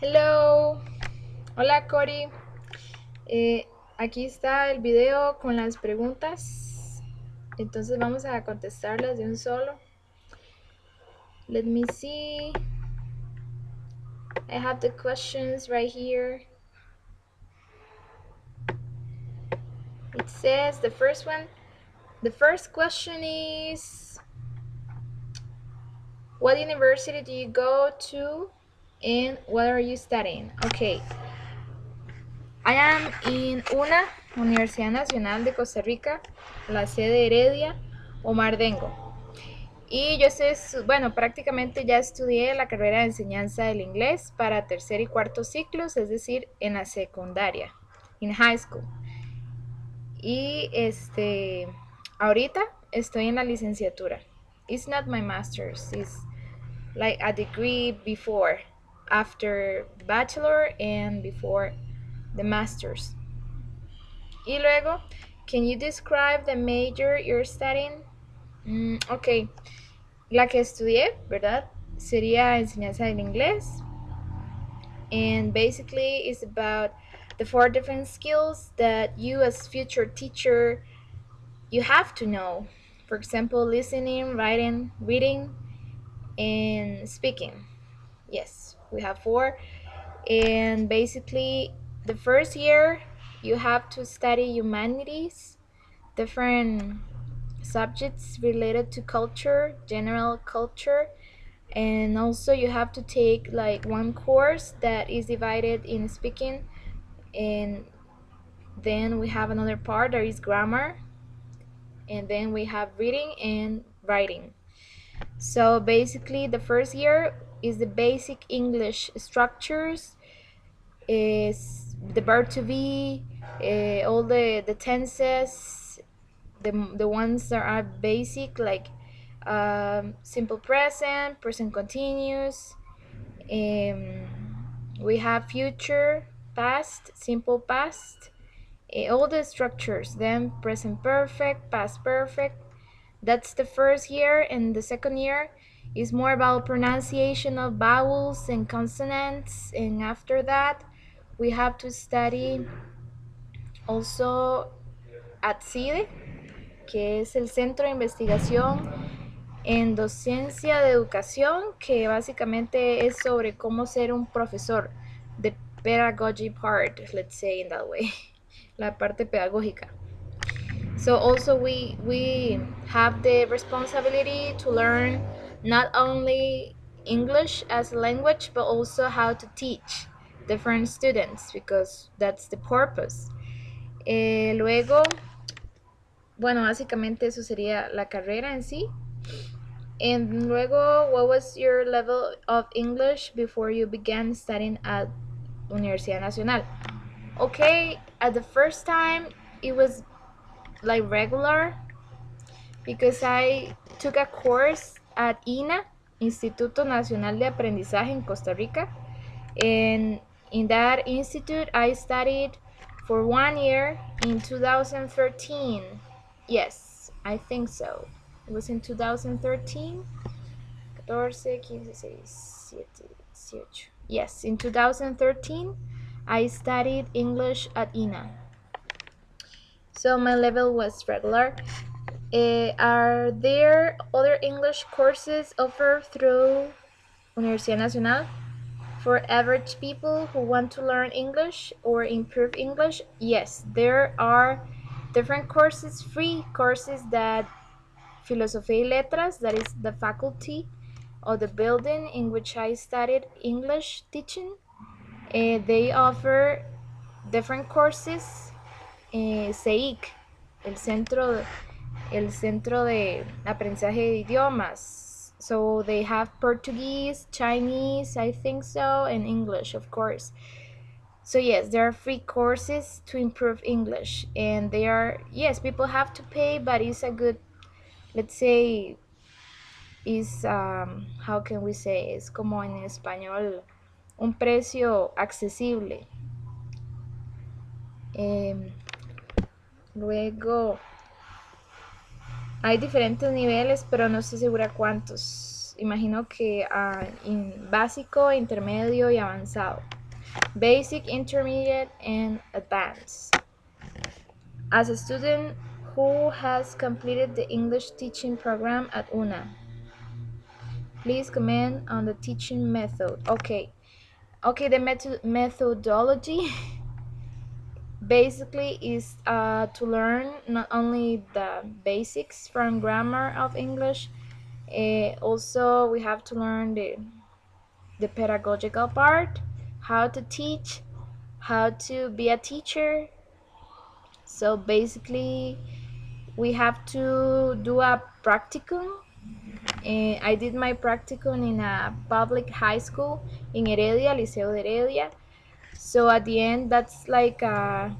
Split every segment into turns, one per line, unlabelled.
Hello, hola Cori. Eh, Aquí está el video con las preguntas. Entonces vamos a contestarlas de un solo. Let me see. I have the questions right here. It says the first one. The first question is, what university do you go to and what are you studying? Okay. I am in Universidad Nacional de Costa Rica, la sede Heredia, Omar Dengo. Y yo estoy, bueno, prácticamente ya estudié la carrera de enseñanza del inglés para tercer y cuarto ciclos, es decir, en la secundaria, en high school. Y ahorita estoy en la licenciatura. It's not my master's, it's like a degree before, after bachelor and before the master's. Y luego, can you describe the major you're studying? Ok, la que estudié, ¿verdad? Sería enseñanza del inglés. And basically it's about the four different skills that you as future teacher you have to know. For example, listening, writing, reading, and speaking. Yes, we have four. And basically the first year you have to study humanities, different subjects related to culture, general culture, and also you have to take like one course that is divided in speaking, and then we have another part that is grammar, and then we have reading and writing. So basically the first year is the basic English structures, is the verb to be, all the tenses, the ones that are basic, like simple present, present continuous. We have future, past, simple past, all the structures. Then present perfect, past perfect. That's the first year, and the second year is more about pronunciation of vowels and consonants. And after that, we have to study also at CIDE, que es el Centro de Investigación en Docencia de Educación, que básicamente es sobre cómo ser un profesor, the pedagogy part, let's say in that way, la parte pedagógica. So also we have the responsibility to learn not only English as a language, but also how to teach different students, because that's the purpose. Luego, bueno, básicamente eso sería la carrera en sí. And luego, what was your level of English before you began studying at Universidad Nacional? Okay, at the first time, it was like regular, because I took a course at INA, Instituto Nacional de Aprendizaje in Costa Rica. And in that institute, I studied for 1 year in 2013. Yes, I think so. It was in 2013. 14, 15, 16, 17, 18. Yes, in 2013, I studied English at INA. So my level was regular. Are there other English courses offered through Universidad Nacional for average people who want to learn English or improve English? Yes, there are different courses, free courses, that Filosofía y Letras, that is the faculty or the building in which I studied English teaching. They offer different courses. CEIC, el centro de aprendizaje de idiomas. So they have Portuguese, Chinese, I think so, and English, of course. So yes, there are free courses to improve English, and they are, yes, people have to pay, but it's a good, let's say, is how can we say, es como en español, un precio accesible. Luego hay diferentes niveles, pero no estoy segura cuántos. imagino que en básico, intermedio y avanzado. Basic, intermediate, and advanced. As a student who has completed the English teaching program at UNA, please comment on the teaching method. Okay, the methodology basically is to learn not only the basics from grammar of English, also we have to learn the pedagogical part, how to teach, how to be a teacher. So basically, we have to do a practicum. I did my practicum in a public high school in Heredia, Liceo de Heredia. So at the end, that's like a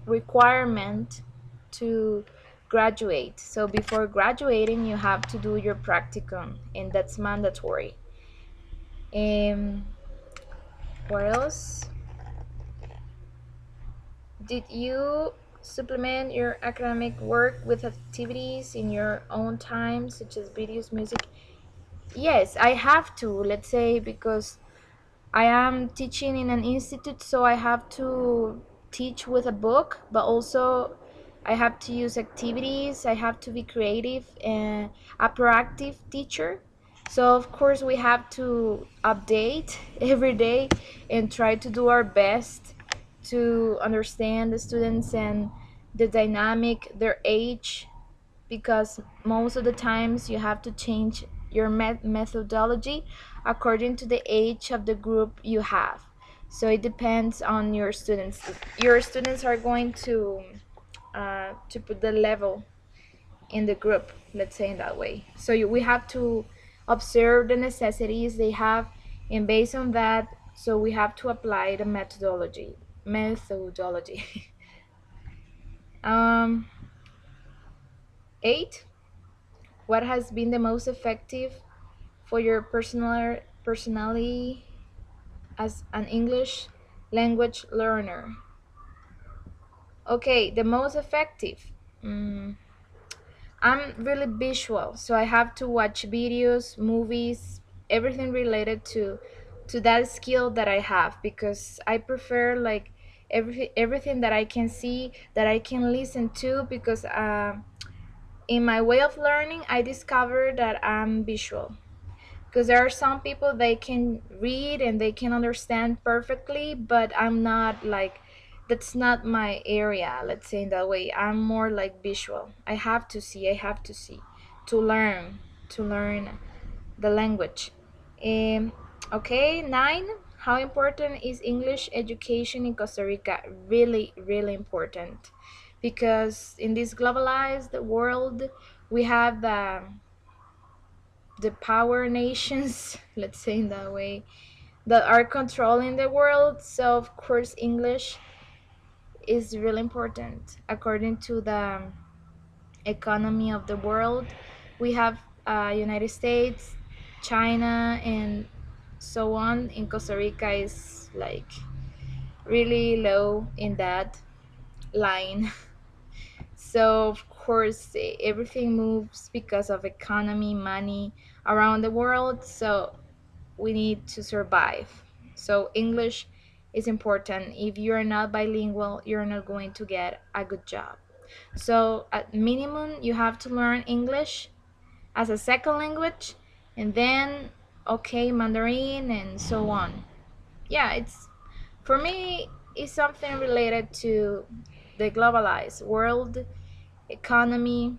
requirement to graduate. So before graduating, you have to do your practicum, and that's mandatory. Um, what else? Did you supplement your academic work with activities in your own time, such as videos, music? Yes, I have to, let's say, because I am teaching in an institute, so I have to teach with a book, but also I have to use activities, I have to be creative and a proactive teacher. So, of course, we have to update every day and try to do our best to understand the students and the dynamic, their age, because most of the times you have to change your methodology according to the age of the group you have. So it depends on your students. Your students are going to put the level in the group, let's say in that way. So we have to observe the necessities they have, and based on that, so we have to apply the methodology. um, 8. What has been the most effective for your personality as an English language learner? Okay, the most effective. I'm really visual, so I have to watch videos, movies, everything related to that skill that I have, because I prefer like everything that I can see, that I can listen to, because in my way of learning, I discovered that I'm visual, because there are some people they can read and they can understand perfectly, but I'm not like, that's not my area, let's say in that way. I'm more like visual. I have to see to learn the language. Okay, 9. How important is English education in Costa Rica? Really, really important, because in this globalized world we have the power nations, let's say in that way, that are controlling the world. So of course English is really important according to the economy of the world. We have United States, China, and so on. In Costa Rica is like really low in that line. So of course everything moves because of economy, money around the world. So we need to survive. So English is important. If you're not bilingual, you're not going to get a good job. So at minimum, you have to learn English as a second language, and then okay, Mandarin and so on. Yeah, it's for me it's something related to the globalized world economy.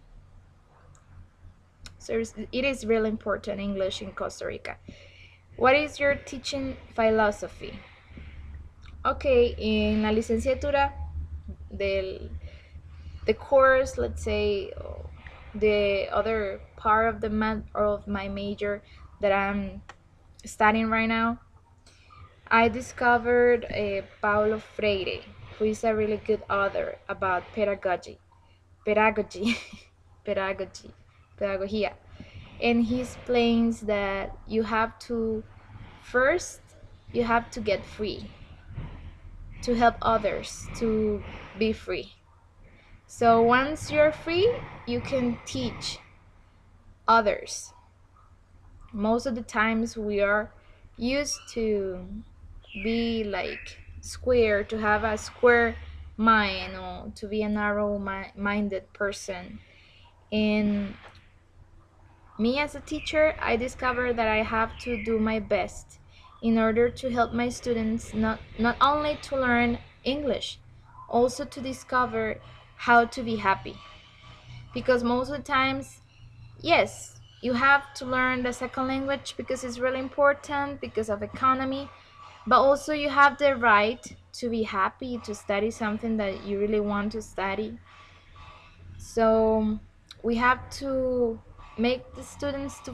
So it is really important English in Costa Rica. What is your teaching philosophy? Okay, in la licenciatura del the course, let's say, the other part of of my major that I'm studying right now, I discovered Paulo Freire, who is a really good author about pedagogy, pedagogy, pedagogia, and he explains that you have to first you have to get free to help others to be free. So once you're free, you can teach others. Most of the times we are used to be like square, to have a square mind, or to be a narrow minded person. And me as a teacher, I discovered that I have to do my best in order to help my students not only to learn English, also to discover how to be happy. Because most of the times, yes, you have to learn the second language because it's really important because of economy, but also you have the right to be happy, to study something that you really want to study. So we have to make the students to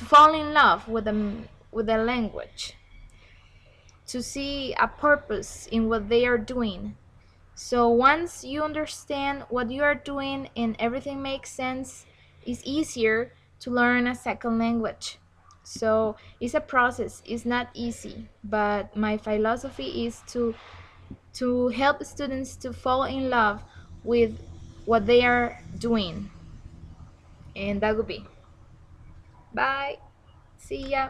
fall in love with the language, to see a purpose in what they are doing. So once you understand what you are doing and everything makes sense, it's easier to learn a second language. So it's a process, it's not easy, but my philosophy is to help students to fall in love with what they are doing. And that would be. Bye. See ya.